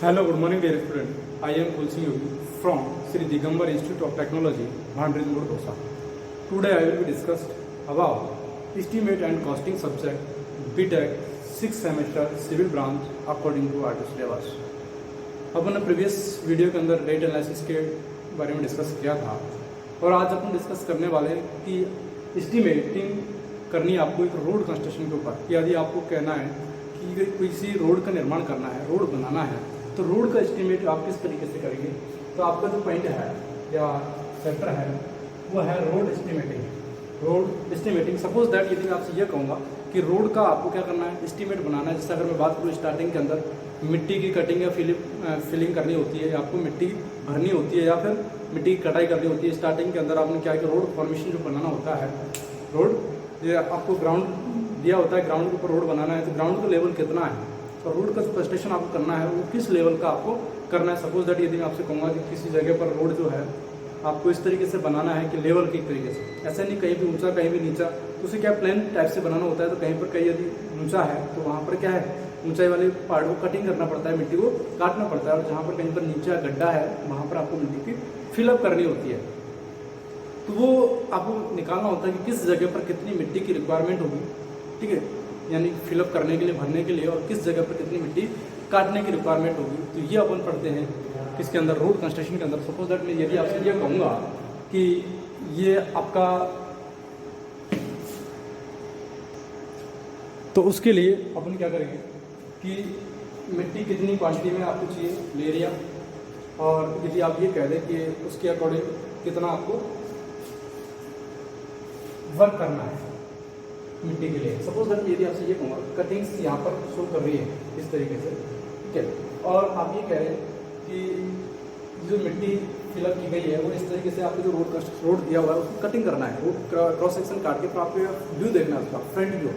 Hello, good morning, dear student. I am Kulsi Yogi from Sri Digambar Institute of Technology, Bhandri, Dosa. Today I will be discussed about estimate and costing subject BTech 6th semester civil branch according to RT syllabus. अपन ने previous video के अंदर rate analysis के बारे में discuss किया था और आज अपन डिस्कस करने वाले हैं कि एस्टिमेटिंग करनी है आपको एक रोड कंस्ट्रक्शन के ऊपर। यदि आपको कहना है कि किसी रोड का निर्माण करना है, रोड बनाना है, तो रोड का एस्टिमेट आप किस तरीके से करेंगे। तो आपका जो पॉइंट है या चैप्टर है वो है road estimating. Road estimating suppose that यदि मैं आपसे ये कहूँगा कि रोड का आपको क्या करना है, एस्टिमेट बनाना है। जैसे अगर मैं बात करूँ स्टार्टिंग के अंदर मिट्टी की कटिंग या फिलिंग करनी होती है, या आपको मिट्टी भरनी होती है या फिर मिट्टी की कटाई करनी होती है। स्टार्टिंग के अंदर आपने क्या है कि रोड फॉर्मेशन जो बनाना होता है, रोड ये आपको ग्राउंड दिया होता है, ग्राउंड के ऊपर रोड बनाना है तो ग्राउंड का लेवल कितना है, तो रोड का जो कंस्ट्रक्शन आपको करना है वो किस लेवल का आपको करना है। सपोज दैट यदि मैं आपसे कहूँगा कि किसी जगह पर रोड जो है आपको इस तरीके से बनाना है कि लेवल के तरीके से, ऐसा नहीं कहीं भी ऊंचा कहीं भी नीचा, तो उसे क्या प्लेन टाइप से बनाना होता है। तो कहीं पर कहीं यदि ऊंचा है तो वहाँ पर क्या है, ऊंचाई वाले पार्ट को कटिंग करना पड़ता है, मिट्टी को काटना पड़ता है, और जहाँ पर कहीं पर नीचा गड्ढा है वहाँ पर आपको मिट्टी की फिलअप करनी होती है। तो वो आपको निकालना होता है कि किस जगह पर कितनी मिट्टी की रिक्वायरमेंट होगी, ठीक है, यानी फिलअप करने के लिए, भरने के लिए, और किस जगह पर कितनी मिट्टी काटने की रिक्वायरमेंट होगी। तो ये अपन पढ़ते हैं किसके अंदर, रोड कंस्ट्रक्शन के अंदर। सपोज दैट मैं यदि आपसे ये कहूँगा कि ये आपका, तो उसके लिए अपन क्या करेंगे कि मिट्टी कितनी क्वांटिटी में आपको चाहिए ले लिया, और यदि आप ये कह दें कि उसके अकॉर्डिंग कितना आपको वर्क करना है मिट्टी के लिए। सपोज दैट यदि आपसे ये कहूँगा कटिंग्स यहाँ पर शो कर रही है इस तरीके से, ठीक है, और आप ये कह रहे हैं कि जो मिट्टी फिलअप की गई है वो इस तरीके से आपको जो रोड दिया हुआ है उसको कटिंग करना है, रोड क्रॉस सेक्शन काट के, तो आपको व्यू देखना है उसका फ्रंट व्यू।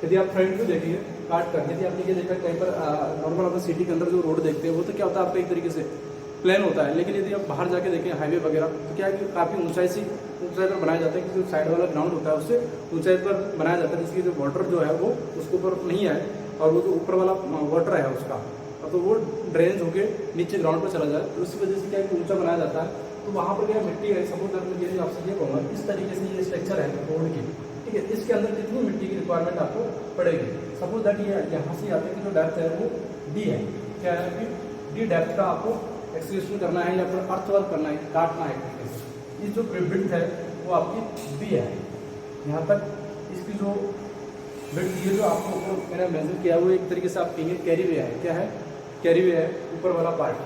यदि आप फ्रंट व्यू देखिए काट कर, यदि आपने ये देखा कहीं पर नॉर्मल अपने सिटी के अंदर जो रोड देखते हैं वो तो क्या होता है आपका एक तरीके से प्लेन होता है, लेकिन यदि आप बाहर जाके देखें हाईवे वगैरह तो क्या है कि काफ़ी ऊंचाई पर बनाया जाता है, कि जो साइड वाला ग्राउंड होता है उससे ऊंचाई पर बनाया जाता है, जिसकी जो वाटर जो है वो उसके ऊपर नहीं है, और वो जो ऊपर वाला वाटर है उसका तो वो ड्रेन होके नीचे ग्राउंड पर चला जाए, तो उसी वजह से क्या है कि ऊंचा बनाया जाता है। तो वहाँ पर क्या मिट्टी है, सपोज दैट यदि आपसे ये कहूँगा इस तरीके से ये स्ट्रक्चर है रोड की, ठीक है, इसके अंदर कितनी मिट्टी की रिक्वायरमेंट आपको पड़ेगी। सपोज दैट ये यहाँ से आते कि जो डेप्थ है वो डी है, क्या है कि डी डेप्थ का आपको एक्सक्यूशन करना है या फिर अर्थ वर्क करना है, काटना है तरीके से। इस जो विड्थ है वो आपकी बी है, यहाँ तक इसकी जो विड्थ, ये जो आपको मैंने मेजर किया वो एक तरीके से आप कहेंगे कैरी वे है। क्या है, कैरी वे है, ऊपर वाला पार्ट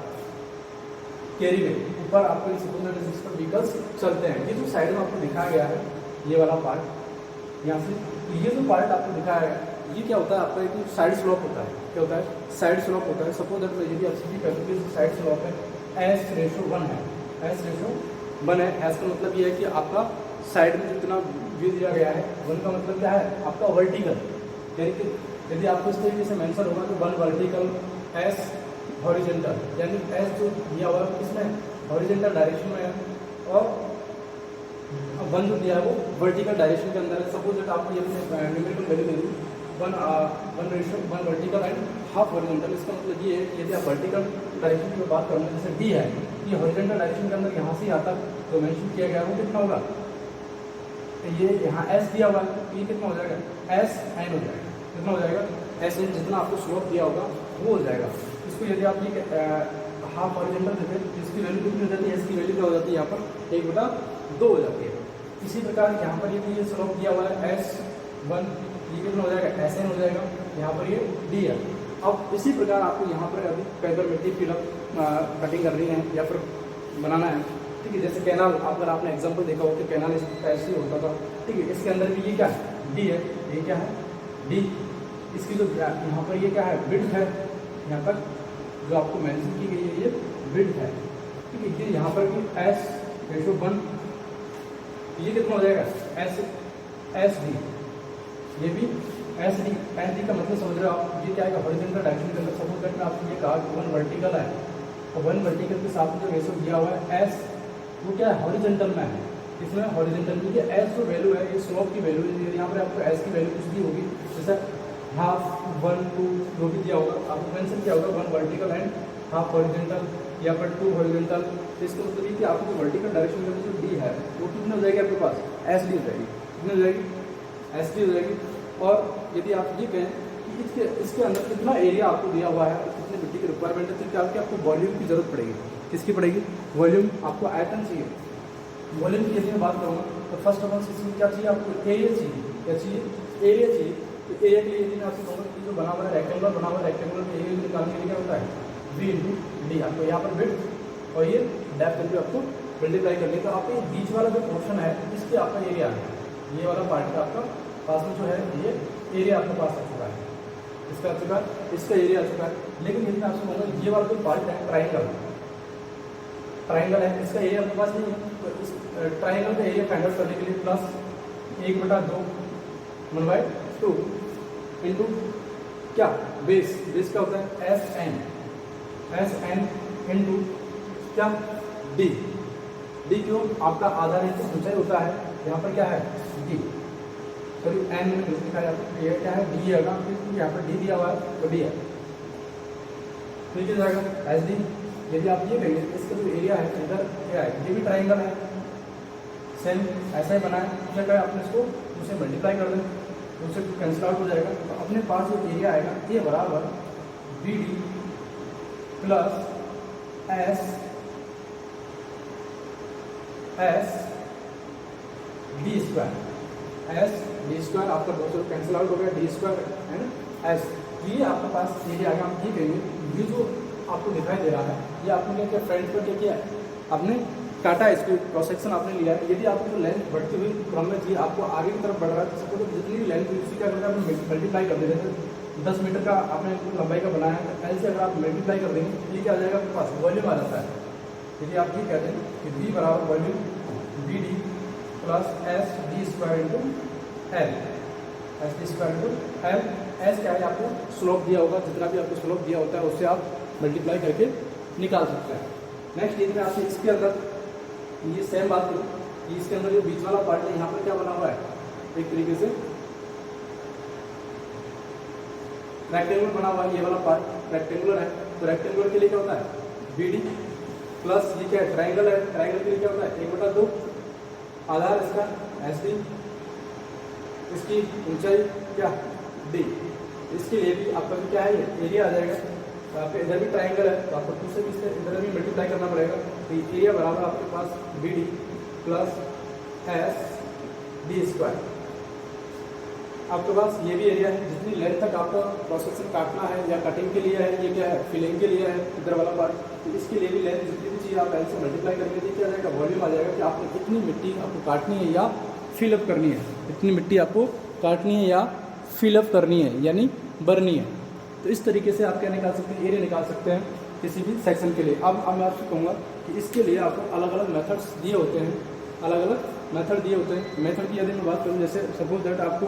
कैरी वे, ऊपर आपको सपोज दैट जिस पर व्हीकल्स चलते हैं। ये जो साइड में आपको दिखाया गया है ये वाला पार्ट यहाँ से, ये जो पार्ट आपको दिखाया है ये क्या होता है आपका एक साइड स्लॉप होता है। क्या होता है, साइड स्लॉप होता है। सपोज दैट यदि आप सीधी कहते हैं साइड स्लॉप है S/1 है, S/1 है। एस का मतलब ये है कि आपका साइड में जितना व्यू दिया गया है, 1 का मतलब क्या है आपका वर्टिकल, यानी कि यदि आपको इस तरीके से मेंशन होगा तो 1 वर्टिकल, S हॉरिजेंटल, यानी S जो दिया हुआ है इसमें हॉरिजेंटल डायरेक्शन में है, और 1 जो दिया है वो वर्टिकल डायरेक्शन के अंदर है। सपोज दैट आपको ये न्यूमेरिकल वैल्यू दे दूँ 1 वर्टिकल एंड हाफ हॉरिजेंटल। इसका मतलब ये है कि यदि आप वर्टिकल डायरेक्शन की बात करूँगा, जैसे डी है, ये हॉरिजेंटल डायरेक्शन के अंदर यहाँ से यहाँ तक जो मेंशन किया गया है वो कितना होगा, ये यहाँ S दिया हुआ है, ये कितना हो जाएगा, SN हो जाएगा। कितना हो जाएगा, SN, जितना आपको स्लोप दिया होगा वो हो जाएगा। इसको यदि आप ये हाफ हॉरिजेंटल देते हैं इसकी वैल्यू कितनी हो जाती है, S की वैल्यू क्या हो जाती है यहाँ पर 1/2 हो जाती है। इसी प्रकार यहाँ पर ये स्लोप दिया हुआ है S1, ये कितना हो जाएगा, SN हो जाएगा, यहाँ पर ये D है। अब इसी प्रकार आपको यहाँ पर अभी पैदल मिट्टी फिलअप कटिंग करनी है या फिर बनाना है, ठीक है। जैसे कैनाल, अगर आपने एग्जांपल देखा हो कि कैनाल इस टाइप से होता था, ठीक है, इसके अंदर भी ये क्या है, डी है, ये क्या है, डी। इसकी जो यहाँ पर ये क्या है, विड्थ है, यहाँ तक जो आपको मेंशन की गई है ये विड्थ है, ठीक है। ये यहाँ पर भी S/1, ये कितना हो जाएगा, SD, ये भी SD का मतलब समझ रहे हो आप, ये क्या है हॉरिजॉन्टल डायरेक्शन के अंदर। सपोज दैट मैं आपको ये कहा कि 1 वर्टिकल है, और 1 वर्टिकल के साथ जो रेशो दिया हुआ है S, वो क्या है हॉरिजॉन्टल में है, इसमें हॉरिजॉन्टल में ये S जो वैल्यू है ये स्लोप की वैल्यू है। यहाँ पर आपको S की वैल्यू कुछ भी होगी, जैसे हाफ 1 2 जो भी दिया होगा आपको मेंशन किया होगा 1 वर्टिकल एंड हाफ हॉरिजॉन्टल या फिर 2 हॉरिजॉन्टल। तो इसका मतलब ये कि आपकी जो वर्टिकल डायरेक्शन में जो डी है वो कितनी हो जाएगी आपके पास, एस डी हो जाएगी। कितनी हो जाएगी, एस डी हो जाएगी। और यदि आप ये कहें कि इसके अंदर कितना एरिया आपको दिया हुआ है, कितनी मिट्टी की रिक्वायरमेंट है, तो क्या आपको वॉल्यूम की जरूरत पड़ेगी। किसकी पड़ेगी, वॉल्यूम। आपको आयतन चाहिए। वॉल्यूम की यदि मैं बात करूँगा तो फर्स्ट ऑफ ऑल इसमें क्या चाहिए आपको, एरिया चाहिए। क्या चाहिए, एरिया चाहिए। तो एरिया के लिए यदि मैं आपसे कहूँगा कि जो बना हुआ है रेक्टेंगुलर बना हुआ है, रेक्टेंगुलर में एरिया निकालने के लिए क्या होता है, वी इंटू डी। आपको यहाँ पर विड्थ और ये डेप्थ भी आपको मल्टीप्लाई करने का, आपको ये बीच वाला जो पोर्शन है इसके आपका एरिया है, ये वाला पार्ट का आपका पास में जो है ये एरिया आपके पास आ चुका है, इसका आ चुका है, इसका एरिया आ चुका है। लेकिन यदि मैं आपसे कहूँगा ये वाला जो पार्ट है ट्राइंगल, ट्राइंगल है, इसका एरिया आपके पास नहीं है। तो इस ट्राइंगल का एरिया फाइंड आउट करने के लिए प्लस 1/2 1/2 इंटू क्या, बेस। बेस क्या होता है, एस एन इंटू क्या, डी। डी क्यों, आपका आधार इंटू ऊंचाई होता है, यहाँ पर क्या है डी, सॉरी एन में लिखा है, ये क्या है डी है, यहाँ पर डी दिया हुआ है तो डी है। तो क्या जाएगा एस डी। यदि आप ये कहेंगे इसका जो एरिया है इधर क्या है, ये भी ट्राइंगल है, सेम ऐसा ही बना है, क्या करें आपने इसको उसे मल्टीप्लाई कर दें, उससे कैंसिल आउट हो जाएगा। तो अपने पास जो एरिया आएगा ये बराबर B D plus S D square, S D square आपका दोस्तों कैंसिल आउट हो गया, डी स्क्वायर है ना, एस। ये आपके पास एरिया आएगा। आप ये कहेंगे ये जो आपको दिखाई दे रहा है ये आपने क्या फ्रंट पर क्या किया है, आपने काटा, इसको क्रॉस सेक्शन आपने लिया है। यदि आपकी जो लेंथ बढ़ती हुई क्रम में थी, आपको आगे की तरफ बढ़ रहा है, तो सपोज जितनी भी लेंथ हुई उसी का अगर आप मल्टीप्लाई कर देते हैं, 10 मीटर का आपने लंबाई का बनाया है, तो एल से अगर आप मल्टीप्लाई कर देंगे ये क्या आ जाएगा आपके पास, वॉल्यूम आ जाता है। यदि आप ये कहते हैं कि वी बराबर volume B D plus S D square into L, S D square into L. S क्या है, आपको स्लोप दिया होगा, जितना भी आपको स्लोप दिया होता है उससे आप मल्टीप्लाई करके निकाल सकते हैं। नेक्स्ट यदि मैं आपसे इसके अंदर ये सेम बात करूँ कि इसके अंदर जो बीच वाला पार्ट है यहाँ पर क्या बना हुआ है, एक तरीके से रेक्टेंगुलर बना हुआ है, ये वाला पार्ट रेक्टेंगुलर है। तो रेक्टेंगुलर के लिए क्या होता है बी डी प्लस ये क्या है ट्राइंगल है, ट्राइंगल के लिए क्या होता है 1/2 आधार इसका एस डी, इसकी ऊंचाई क्या डी। इसके लिए भी आपका क्या है एरिया आ जाएगा। तो आपके इधर भी ट्राइंगल है तो आपको 2 से इधर भी मल्टीप्लाई करना पड़ेगा। तो एरिया बराबर आपके पास B D plus S D square. आपके पास ये भी एरिया है, जितनी लेंथ तक आपको क्रॉस सेक्शन काटना है या कटिंग के लिए है, ये क्या है फिलिंग के लिए है इधर वाला पार्ट। तो इसके लिए भी लेंथ जितनी भी चीज़ आप एल से मल्टीप्लाई करके देखिए आ जाएगा, वॉल्यूम आ जाएगा कि आपको कितनी मिट्टी आपको काटनी है या फिलअप करनी है, इतनी मिट्टी आपको काटनी है या फिलअप करनी है यानी भरनी है। तो इस तरीके से आप क्या निकाल सकते हैं, एरिया निकाल सकते हैं किसी भी सेक्शन के लिए। अब मैं आपसे कहूँगा कि इसके लिए आपको अलग अलग मेथड्स दिए होते हैं, अलग अलग मेथड दिए होते हैं। मेथड की यदि मैं बात करूँ, जैसे सपोज दैट आपको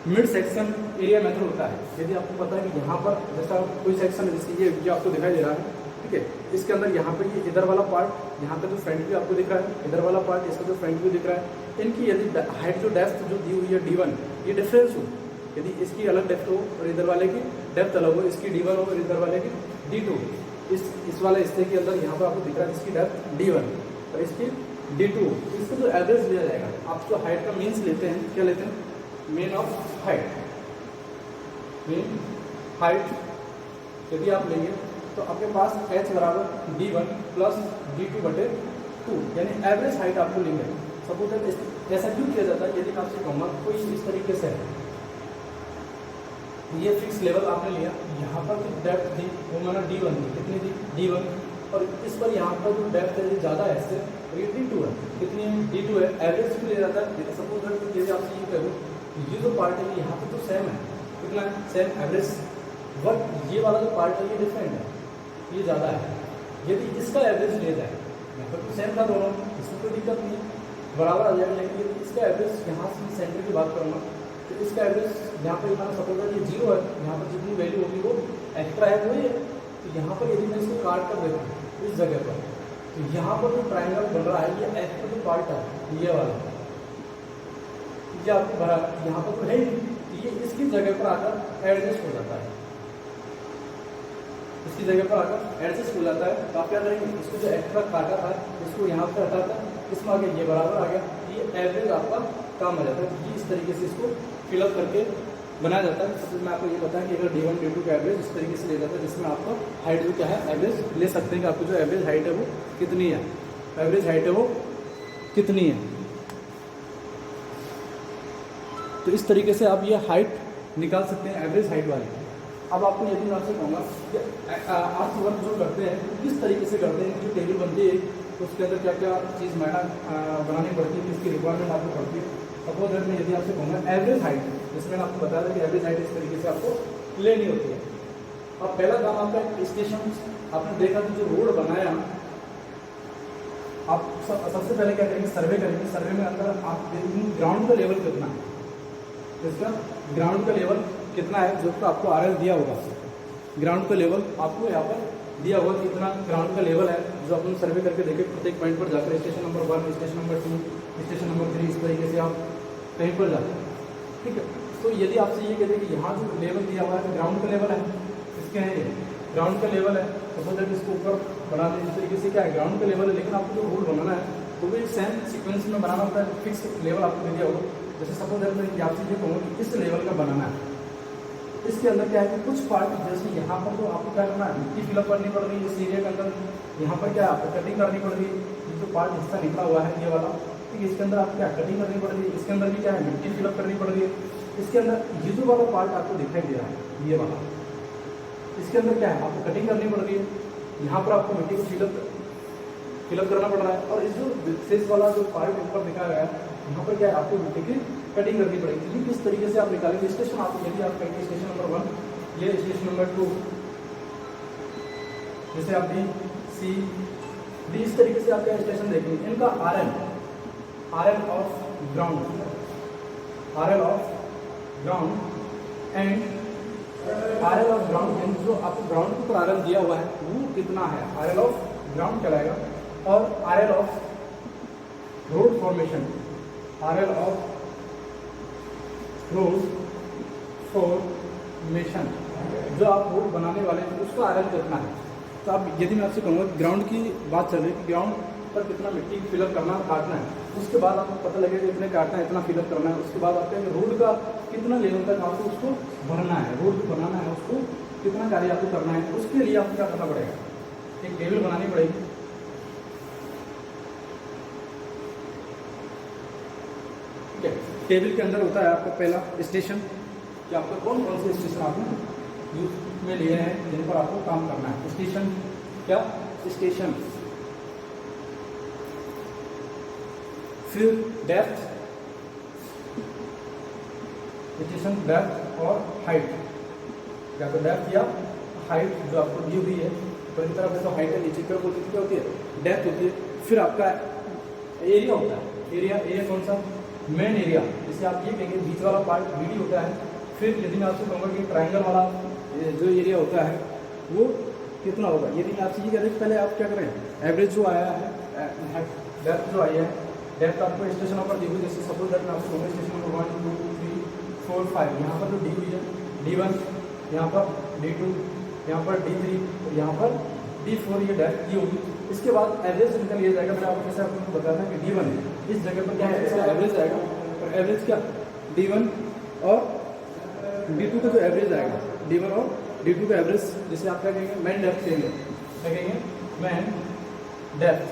मिड सेक्शन एरिया मेथड होता है। यदि आपको पता है कि यहाँ पर जैसा कोई सेक्शन है, जैसे ये जो आपको दिखाई दे रहा है, ठीक है, इसके अंदर यहाँ पर ये इधर वाला पार्ट, यहाँ का जो फ्रंट व्यू आपको दिख रहा है, इधर वाला पार्ट, इसका जो फ्रंट व्यू दिख रहा है, इनकी यदि हाइट जो डेप्थ जो दी हुई है D1, ये डिफरेंस हो, यदि इसकी अलग डेप्थ हो और इधर वाले की डेप्थ अलग हो, इसकी D1 हो और इधर वाले की D2, इस वाले हिस्से के अंदर यहाँ पर आपको दिख रहा है इसकी डेप्थ D1 और इसकी D2, इसका जो एवरेज लिया जाएगा, आप जो हाइट का मीन्स लेते हैं, क्या लेते हैं, mean of height. Mean height यदि आप लेंगे तो आपके पास h बराबर D1 प्लस D2/2 यानी एवरेज हाइट आपको लेंगे। सपोज ऐसा क्यों किया जाता है, यदि मैं आपसे कहूँगा कोई इस तरीके से है, ये फिक्स लेवल आपने लिया, यहाँ पर जो डेप्थ थी वो मैंने D1 दी, कितनी थी D1, और इस पर यहाँ पर जो डेप्थ है ज़्यादा है इससे, और ये D2 है, कितनी D2 है, एवरेज क्यों लिया जाता है। सपोज यदि आपसे ये करूँ ये जो पार्ट है यहाँ पर तो सेम है, कितना है सेम एवरेज, बट ये वाला जो पार्ट है ये डिफरेंट है, ये ज़्यादा है। यदि इसका एवरेज लिया जाए, यहाँ पर तो सेम था दोनों, इसमें कोई दिक्कत नहीं है, बराबर आ जाएगा। लेकिन यदि इसका एवरेज यहाँ से सेंटर की बात करूँगा तो इसका एवरेज यहाँ पर मैंने सपोज ये 0 है, यहाँ पर जितनी वैल्यू होगी वो एक्स्ट्रा है वही है। तो यहाँ पर यदि मैं इसको काट कर देता हूँ इस जगह पर, तो यहाँ पर जो ट्राइंगल बन रहा है ये एक्स्ट्रा जो पार्ट है ये वाला, ये आपको भरा यहाँ पर तो है ही, ये इसकी जगह पर आकर एडजस्ट हो जाता है। इसकी जगह पर आकर एडजस्ट हो जाता है। तो आप क्या करेंगे, इसको जो एक्स्ट्रा काटा था इसको यहाँ पर हटाता है, इसमें आगे ये बराबर आ गया, ये एवरेज आपका काम आ जाता है। ये इस तरीके से इसको फिलअप करके बनाया जाता है। तो मैं आपको ये बताया कि अगर D1 D2 का एवरेज इस तरीके से ले जाता है, जिसमें आपका हाइट जो क्या है एवरेज ले सकते हैं कि आपको जो एवरेज हाइट है वो कितनी है, एवरेज हाइट है वो कितनी है। तो इस तरीके से आप ये हाइट निकाल सकते हैं, एवरेज हाइट वाली। अब आपको यदि मैं आपसे कहूँगा कि आप वर्क जो करते हैं किस तरीके से करते हैं, जो टेबल बनती है तो उसके अंदर क्या क्या चीज़ बनानी पड़ती है, किसकी रिक्वायरमेंट आपको पड़ती है। सपोज दैट मैं यदि आपसे कहूँगा एवरेज हाइट, जिसमें मैंने आपको बताया था कि एवरेज हाइट इस तरीके से आपको लेनी होती है। अब पहला काम आपका स्टेशन, आपने देखा कि जो रोड बनाया, आप सबसे पहले क्या करेंगे, सर्वे करेंगे। सर्वे में अंदर आप देखेंगे ग्राउंड का लेवल कितना है, इसका ग्राउंड का लेवल कितना है, जो तो आपको RL दिया होगा। ग्राउंड का लेवल आपको यहाँ पर दिया होगा कि इतना ग्राउंड का लेवल है, जो अपन सर्वे करके देखें प्रत्येक पॉइंट पर जाकर, station number 1, station number 2, station number 3, इस तरीके से आप कहीं पर जाते हैं। ठीक है, तो यदि आपसे ये कहते हैं कि यहाँ जो लेवल दिया हुआ है ग्राउंड का लेवल है, इसके हैं ग्राउंड का लेवल है, सपोज दैट इसको ऊपर बना दें। इस तरीके से क्या है, ग्राउंड का लेवल है, लेकिन आपको जो रोड बनाना है तो भी सेम सीक्वेंस में बनाना होता है। फिक्स लेवल आपको दे दिया होगा। जैसे सपोज दैट मैं आपसे ये कहूँगा कि इस लेवल का बनाना है, इसके अंदर क्या है कि कुछ पार्ट जैसे यहाँ पर तो आपको क्या करना है, मिट्टी फिलअप करनी पड़ रही है इस एरिया के अंदर। यहाँ पर क्या आपको कटिंग करनी पड़ रही है, ये जो पार्ट हिस्सा निकला हुआ है ये वाला, ठीक है, इसके अंदर आपको क्या कटिंग करनी पड़ रही है। इसके अंदर भी क्या है, मिट्टी फिलअप करनी पड़ रही है। इसके अंदर ये जो वाला पार्ट आपको दिखाई दे रहा है ये वाला, इसके अंदर क्या है आपको कटिंग करनी पड़ रही है। यहाँ पर आपको मिट्टी को फिलअप करना पड़ रहा है। और इस जो शेष वाला जो पार्ट ऊपर दिखाया गया है, यहाँ पर क्या है आपको मिट्टी की कटिंग करनी पड़ेगी। ये किस तरीके से आप निकालेंगे स्टेशन, आप यदि आप कहेंगे स्टेशन नंबर 1, ये स्टेशन नंबर 2, जैसे आप B, C, D, इस तरीके से आप क्या स्टेशन देखेंगे। इनका RL of ground, RL of ground and RL of ground, जो आपको ग्राउंड के ऊपर RL दिया हुआ है वो कितना है, RL ऑफ ग्राउंड कहलाएगा। और RL of road formation, RL of road formation, जो आप रोड बनाने वाले हैं उसका RL कितना है। तो आप यदि मैं आपसे कहूँगा ग्राउंड की बात चल रही है कि ग्राउंड पर कितना मिट्टी फिलअप करना काटना है, उसके बाद आपको पता लगेगा इतने काटना है, इतना फिलअप करना है। उसके बाद आपके रोड का कितना लेवल तक आपको उसको भरना है, रोड बनाना है, उसको कितना कार्य आपको करना है, उसके लिए आपको क्या करना पड़ेगा, एक टेबल बनानी पड़ेगी। ठीक है, टेबल के अंदर होता है आपका पहला स्टेशन, कि आपका कौन कौन से स्टेशन आपने यूज में लिए हैं जिन पर आपको काम करना है। स्टेशन क्या, स्टेशन, फिर डेप्थ, स्टेशन डेप्थ और हाइट, या तो डेप्थ या हाइट जो आपको दी हुई है, ऊपर की तरफ है तो हाइट है, नीचे की तरफ होती है क्या होती है, डेप्थ होती है। फिर आपका एरिया होता है, एरिया कौन सा, मेन एरिया, जिसे आप ये कहेंगे बीच वाला पार्ट BD होता है। फिर यदि मैं आपसे कहूँगा कि ट्रायंगल वाला जो एरिया होता है वो कितना होगा। यदि मैं आपसे ये कह रहे पहले आप क्या करें, एवरेज जो आया है, डेप्थ जो आई है, डेप्थ आपको स्टेशनों पर दी हुई, जैसे सपोज दैट मैं आपको कहूँगा स्टेशन नंबर 1, 2, 3, 4, 5, यहाँ पर जो दी हुई है D1, यहाँ पर D2, यहाँ पर D3, यहाँ पर D4, ये डेप्थ दी होगी। इसके बाद एवरेज निकल लिया जाएगा। मैंने आपको जैसे आपको बताया था कि D1 है, इस जगह पर क्या है, इसका एवरेज आएगा। और एवरेज क्या, D1 और D2 का जो एवरेज आएगा, D1 और D2 का एवरेज, जिसे आप क्या कहेंगे, मेन डेप्थ कहेंगे, क्या कहेंगे, मेन डेप्थ,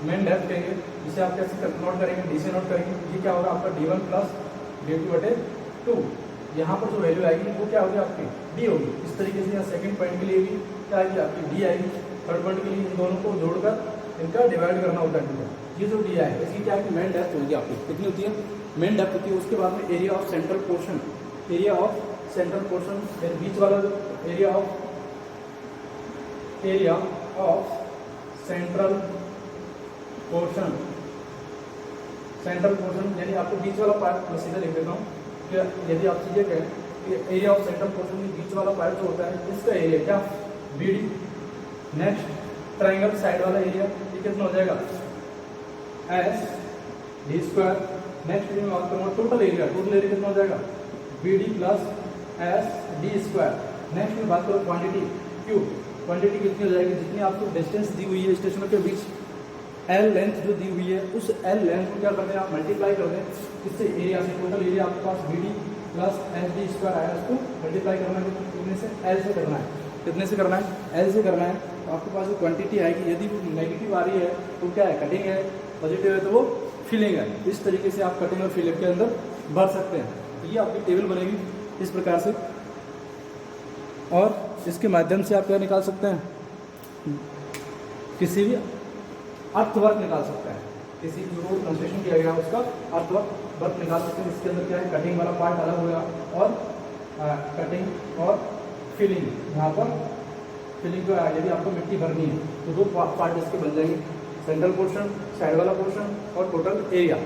मेन डेप्थ कहेंगे, जिसे आप कैसे नोट करेंगे, D से नोट करेंगे। ये क्या होगा आपका D1 प्लस D2/2। यहाँ पर जो वैल्यू आएगी वो क्या होगी आपकी, D होगी। इस तरीके से यहाँ सेकंड पॉइंट के लिए भी क्या आएगी आपकी, D आएगी। थर्ड पॉइंट के लिए इन दोनों को जोड़कर इनका डिवाइड करना होता है। ये जो D है इसकी क्या है कि मेन डेप्थ होगी आपकी, कितनी होती है, मेन डेप्थ होती है। उसके बाद में area of central portion, area of central portion, फिर बीच वाला area of central portion, central portion यानी आपको बीच वाला पार्ट, मैं सीधे लिख देता हूँ कि यदि आपसे ये कहें कि एरिया ऑफ सेंट्रल पोर्शन में बीच वाला पार्ट जो होता है इसका एरिया क्या, BD। नेक्स्ट ट्राइंगल साइड वाला एरिया, ये कितना हो जाएगा, SD²। नेक्स्ट में बात करूँगा टोटल एरिया कितना हो जाएगा, BD प्लस SD²। नेक्स्ट में बात करो क्वांटिटी क्यू, क्वांटिटी कितनी हो जाएगी, जितनी आपको डिस्टेंस दी हुई है स्टेशनों के बीच, एल लेंथ जो दी हुई है, उस एल लेंथ को क्या करते हैं आप मल्टीप्लाई कर दें इससे एरिया से, टोटल एरिया आपके पास B D plus H D square आया, उसको मल्टीप्लाई करना है कितने से, एल से करना है, कितने से करना है, एल से करना है। तो आपके पास जो क्वांटिटी आएगी, यदि वो नेगेटिव आ रही है तो क्या है, कटिंग है, पॉजिटिव है तो वो फिलिंग है। इस तरीके से आप कटिंग और फिलिंग के अंदर भर सकते हैं। तो ये आपकी टेबल बनेगी इस प्रकार से, और इसके माध्यम से आप क्या निकाल सकते हैं, किसी भी अर्थवर्क निकाल सकते हैं, किसी जो कंस्ट्रक्शन किया गया उसका अर्थवर्क निकाल सकते हैं। इसके अंदर क्या है, कटिंग वाला पार्ट अलग होगा और कटिंग और फिलिंग, यहाँ पर फिलिंग को यदि आपको मिट्टी भरनी है तो दो पार्ट इसके बन जाएंगे, सेंट्रल पोर्शन, साइड वाला पोर्शन और टोटल एरिया।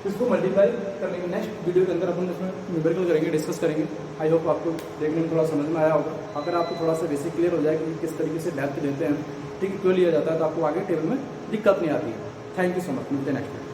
इसको मल्टीप्लाई कर लेंगे। नेक्स्ट वीडियो के अंदर अपन इसमें न्यूमेरिकल करेंगे, डिस्कस करेंगे। आई होप आपको देखने में थोड़ा समझ में आया होगा। अगर आपको थोड़ा सा बेसिक क्लियर हो जाए कि किस तरीके से डेप्थ देते हैं, ठीक क्यों लिया जाता है, तो आपको आगे टेबल में दिक्कत नहीं आती है। थैंक यू सो मच, मिलते हैं नेक्स्ट।